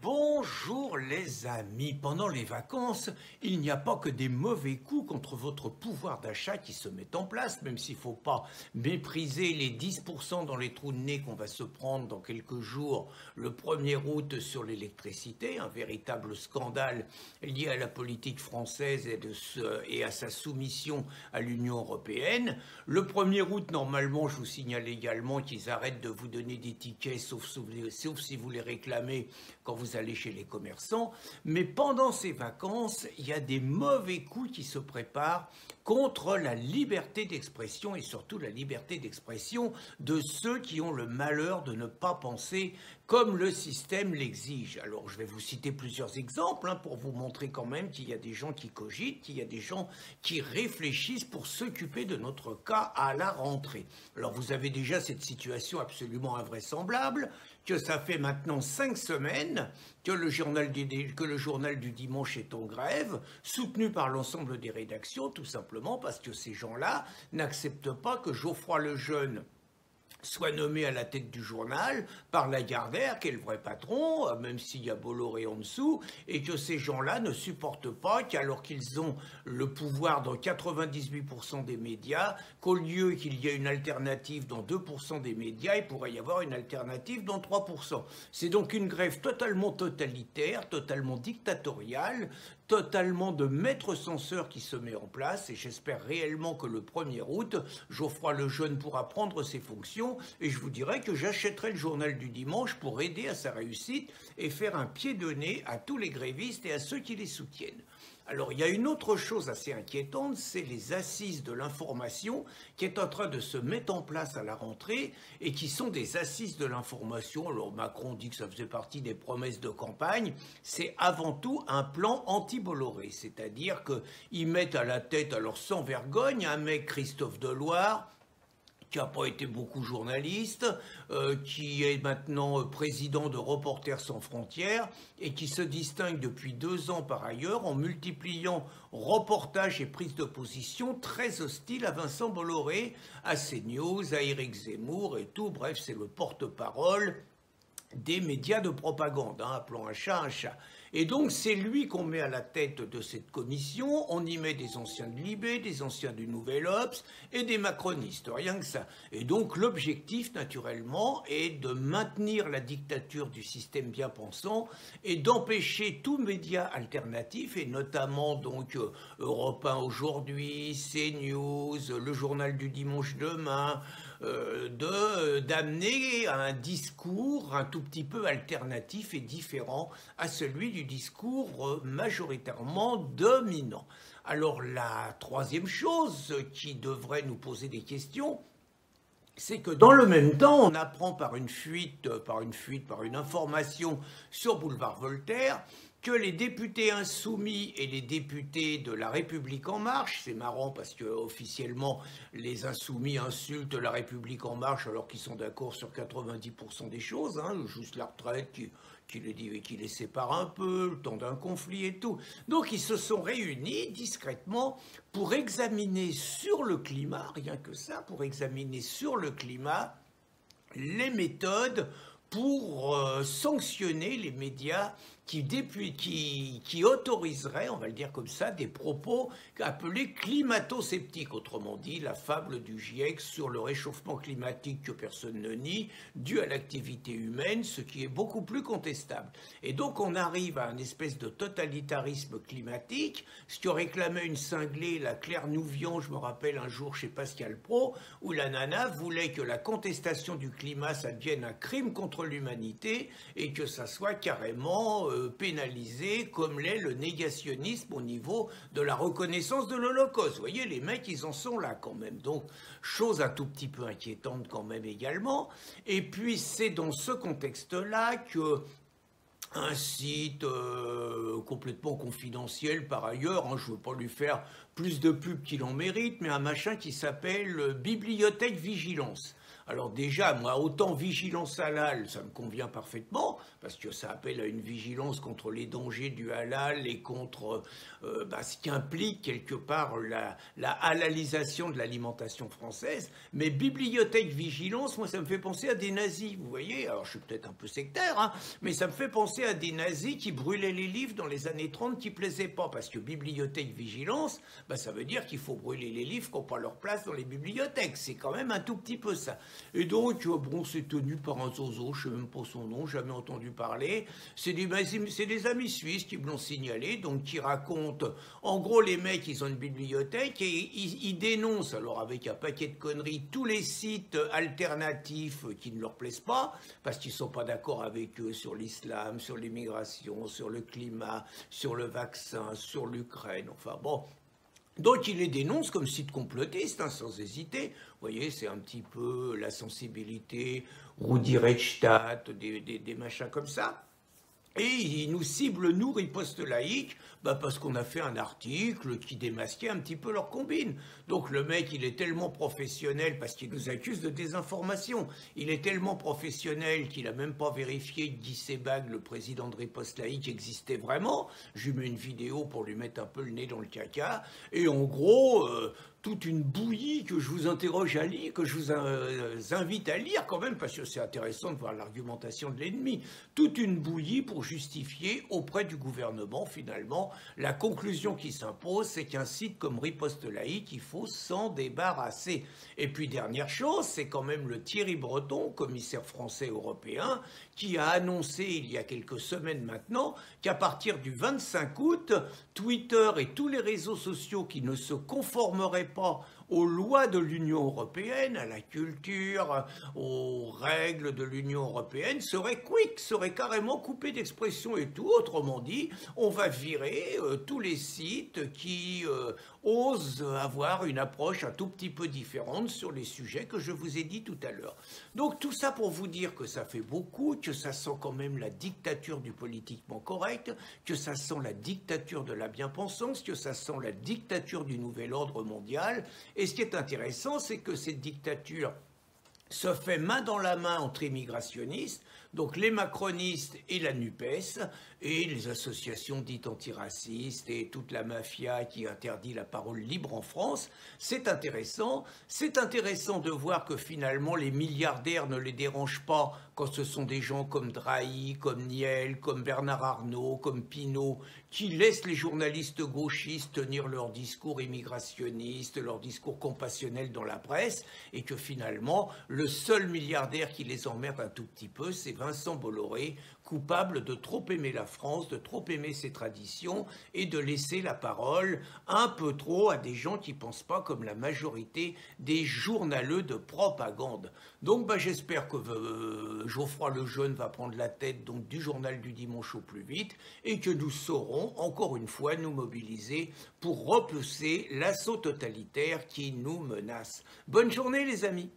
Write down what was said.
Bonjour les amis, pendant les vacances, il n'y a pas que des mauvais coups contre votre pouvoir d'achat qui se mettent en place, même s'il ne faut pas mépriser les 10% dans les trous de nez qu'on va se prendre dans quelques jours le 1er août sur l'électricité, un véritable scandale lié à la politique française et à sa soumission à l'Union européenne. Le 1er août, normalement, je vous signale également qu'ils arrêtent de vous donner des tickets, sauf si vous les réclamez quand vous allez chez les commerçants, mais pendant ces vacances, il y a des mauvais coups qui se préparent contre la liberté d'expression et surtout la liberté d'expression de ceux qui ont le malheur de ne pas penser comme le système l'exige. Alors je vais vous citer plusieurs exemples pour vous montrer quand même qu'il y a des gens qui cogitent, qu'il y a des gens qui réfléchissent pour s'occuper de notre cas à la rentrée. Alors vous avez déjà cette situation absolument invraisemblable, que ça fait maintenant 5 semaines que le journal du dimanche est en grève, soutenu par l'ensemble des rédactions, tout simplement parce que ces gens-là n'acceptent pas que Geoffroy Lejeune soit nommé à la tête du journal par Lagardère, qui est le vrai patron, même s'il y a Bolloré en dessous, et que ces gens-là ne supportent pas qu'alors qu'ils ont le pouvoir dans 98% des médias, qu'au lieu qu'il y ait une alternative dans 2% des médias, il pourrait y avoir une alternative dans 3%. C'est donc une grève totalement totalitaire, totalement dictatoriale, totalement de maître censeur qui se met en place, et j'espère réellement que le 1er août, Geoffroy Lejeune pourra prendre ses fonctions, et je vous dirais que j'achèterai le journal du dimanche pour aider à sa réussite et faire un pied de nez à tous les grévistes et à ceux qui les soutiennent. Alors, il y a une autre chose assez inquiétante, c'est les assises de l'information qui est en train de se mettre en place à la rentrée et qui sont des assises de l'information. Alors, Macron dit que ça faisait partie des promesses de campagne. C'est avant tout un plan anti-Bolloré, c'est-à-dire qu'ils mettent à la tête, alors sans vergogne, un mec Christophe Deloire, qui n'a pas été beaucoup journaliste, qui est maintenant président de Reporters sans frontières et qui se distingue depuis 2 ans par ailleurs en multipliant reportages et prises de position très hostiles à Vincent Bolloré, à CNews, à Éric Zemmour et tout. Bref, c'est le porte-parole des médias de propagande, appelons un chat un chat. Et donc c'est lui qu'on met à la tête de cette commission, on y met des anciens de Libé, des anciens du Nouvel Obs et des macronistes, rien que ça. Et donc l'objectif naturellement est de maintenir la dictature du système bien pensant et d'empêcher tout média alternatif, et notamment donc Europe 1 aujourd'hui, CNews, le journal du dimanche demain, d'amener un discours un tout petit peu alternatif et différent à celui du discours majoritairement dominant. Alors la troisième chose qui devrait nous poser des questions, c'est que dans le même temps, on apprend par une information sur Boulevard Voltaire, que les députés insoumis et les députés de La République En Marche, c'est marrant parce que officiellement les insoumis insultent La République En Marche alors qu'ils sont d'accord sur 90% des choses, juste la retraite qui les sépare un peu, le temps d'un conflit et tout. Donc ils se sont réunis discrètement pour examiner sur le climat, rien que ça, pour examiner sur le climat les méthodes pour sanctionner les médias qui autoriseraient, on va le dire comme ça, des propos appelés climato-sceptiques, autrement dit la fable du GIEC sur le réchauffement climatique que personne ne nie, dû à l'activité humaine, ce qui est beaucoup plus contestable. Et donc on arrive à une espèce de totalitarisme climatique, ce que réclamait une cinglée, la Claire Nouvion, je me rappelle un jour chez Pascal Praud, où la nana voulait que la contestation du climat, ça devienne un crime contre l'humanité et que ça soit carrément pénalisé comme l'est le négationnisme au niveau de la reconnaissance de l'Holocauste. Vous voyez, les mecs, ils en sont là quand même. Donc, chose un tout petit peu inquiétante quand même également. Et puis, c'est dans ce contexte-là que un site complètement confidentiel par ailleurs, je ne veux pas lui faire plus de pub qu'il en mérite, mais un machin qui s'appelle Bibliothèque Vigilance. Alors déjà, moi, autant vigilance halal, ça me convient parfaitement, parce que ça appelle à une vigilance contre les dangers du halal et contre ce qui implique quelque part la halalisation de l'alimentation française. Mais bibliothèque vigilance, moi, ça me fait penser à des nazis, vous voyez. Alors je suis peut-être un peu sectaire, hein, mais ça me fait penser à des nazis qui brûlaient les livres dans les années 30 qui plaisaient pas, parce que bibliothèque vigilance, ça veut dire qu'il faut brûler les livres qui n'ont pas leur place dans les bibliothèques. C'est quand même un tout petit peu ça. Et donc, bon, c'est tenu par un zozo, je ne sais même pas son nom, jamais entendu parler. C'est des amis suisses qui me l'ont signalé, donc qui racontent, en gros, les mecs, ils ont une bibliothèque et ils dénoncent, alors avec un paquet de conneries, tous les sites alternatifs qui ne leur plaisent pas, parce qu'ils ne sont pas d'accord avec eux sur l'islam, sur l'immigration, sur le climat, sur le vaccin, sur l'Ukraine, enfin bon. Donc il les dénonce comme sites complotistes, hein, sans hésiter. Vous voyez, c'est un petit peu la sensibilité Rudi Reichstadt, des machins comme ça. Et ils nous ciblent, nous, riposte laïque, parce qu'on a fait un article qui démasquait un petit peu leur combine. Donc le mec, il est tellement professionnel, parce qu'il nous accuse de désinformation, il est tellement professionnel qu'il n'a même pas vérifié que Guy Sebag, le président de riposte laïque, existait vraiment. Je lui mets une vidéo pour lui mettre un peu le nez dans le caca. Et en gros, toute une bouillie que je vous interroge à lire, que je vous invite à lire quand même, parce que c'est intéressant de voir l'argumentation de l'ennemi. Toute une bouillie pour justifier auprès du gouvernement, finalement, la conclusion qui s'impose, c'est qu'un site comme Riposte Laïque, il faut s'en débarrasser. Et puis, dernière chose, c'est quand même le Thierry Breton, commissaire français européen, qui a annoncé il y a quelques semaines maintenant qu'à partir du 25 août, Twitter et tous les réseaux sociaux qui ne se conformeraient pas aux lois de l'Union européenne, à la culture, aux règles de l'Union européenne, seraient carrément coupés d'expression et tout. Autrement dit, on va virer tous les sites qui osent avoir une approche un tout petit peu différente sur les sujets que je vous ai dit tout à l'heure. Donc tout ça pour vous dire que ça fait beaucoup, que ça sent quand même la dictature du politiquement correct, que ça sent la dictature de la bien-pensance, que ça sent la dictature du nouvel ordre mondial. Et ce qui est intéressant, c'est que cette dictature se fait main dans la main entre immigrationnistes, donc les macronistes et la NUPES, et les associations dites antiracistes et toute la mafia qui interdit la parole libre en France. C'est intéressant de voir que finalement les milliardaires ne les dérangent pas quand ce sont des gens comme Drahi, comme Niel, comme Bernard Arnault, comme Pinault, qui laissent les journalistes gauchistes tenir leur discours immigrationniste, leur discours compassionnel dans la presse, et que finalement, le seul milliardaire qui les emmerde un tout petit peu, c'est Vincent Bolloré, coupable de trop aimer la France, de trop aimer ses traditions et de laisser la parole un peu trop à des gens qui ne pensent pas comme la majorité des journaleux de propagande. Donc j'espère que Geoffroy Lejeune va prendre la tête donc, du journal du dimanche au plus vite et que nous saurons encore une fois nous mobiliser pour repousser l'assaut totalitaire qui nous menace. Bonne journée les amis.